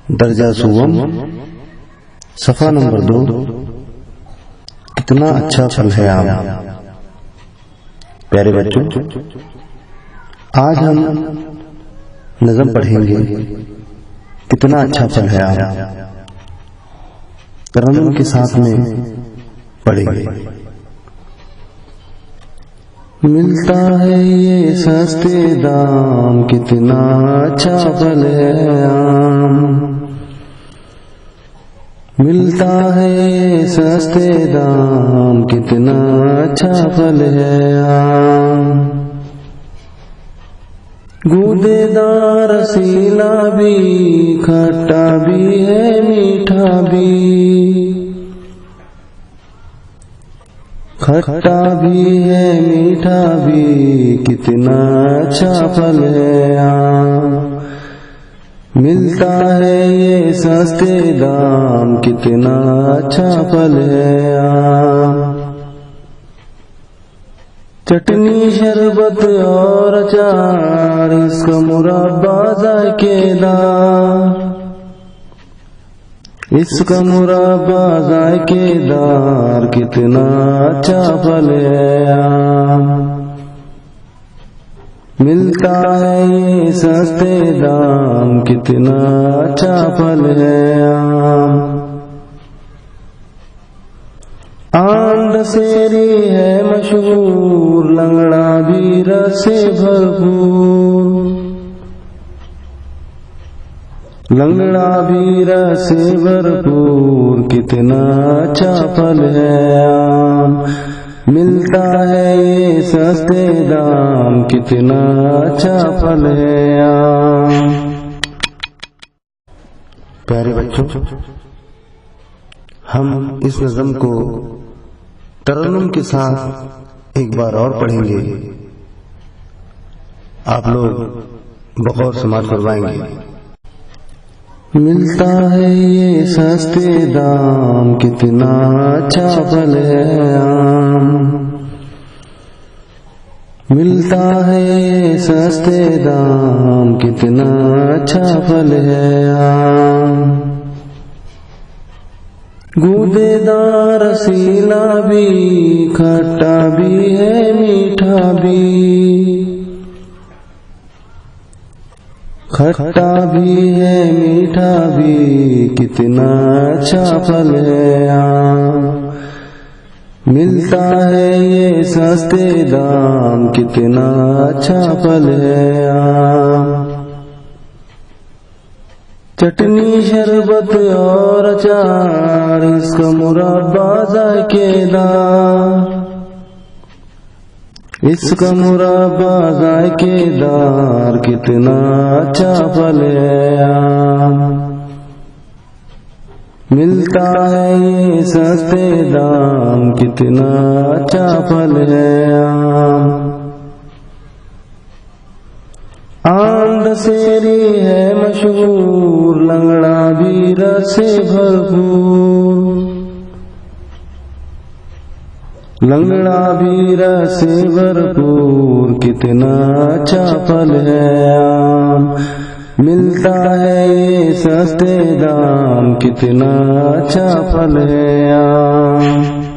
दर्जा सुवम सफा नंबर 2। कितना अच्छा फल है आम। प्यारे बच्चों, आज हम नज़म पढ़ेंगे कितना अच्छा फल है आम। तरन्नुम के साथ में पढ़ेंगे। मिलता है ये सस्ते दाम, कितना अच्छा फल है आम। मिलता है ये सस्ते दाम, कितना अच्छा फल है आम। गूदेदार रसीला भी, खट्टा भी है मीठा भी। खट्टा भी है मीठा भी, कितना अच्छा फल है आम। मिलता है ये सस्ते दाम, कितना अच्छा फल है आम। चटनी शरबत और अचार, इसका मुरब्बा जायकेदार। इसका मुरब्बा जायकेदार, कितना अच्छा फल है आम। मिलता है ये सस्ते दाम, कितना अच्छा फल है आम। आम दशहरी है मशहूर, लंगड़ा भी रस से भरपूर। लंगड़ा भी रस से भरपूर, कितना अच्छा फल है आम। मिलता है ये सस्ते दाम, कितना अच्छा फल है आम। प्यारे बच्चों, हम इस नज़म को तरन्नुम के साथ एक बार और पढ़ेंगे। आप लोग बगौर समाअत फरमाएंगे। मिलता है ये सस्ते दाम, कितना अच्छा फल है आम। मिलता है ये सस्ते दाम, कितना अच्छा फल है आम। गूदेदार रसीला भी, खट्टा भी है मीठा भी। खट्टा भी है मीठा भी, कितना अच्छा फल है आम। मिलता है ये सस्ते दाम, कितना अच्छा फल है आम। चटनी शरबत और अचार, इसका मुरब्बा जायकेदार। इसका मुरब्बा जायकेदार, कितना अच्छा फल है आम। मिलता है ये सस्ते दाम, कितना अच्छा फल है आम। आम दशहरी है मशहूर, लंगड़ा भी रस से भरपूर। लंगड़ा भी रस से भरपूर, कितना अच्छा फल है आम। मिलता है ये सस्ते दाम, कितना अच्छा फल है आम।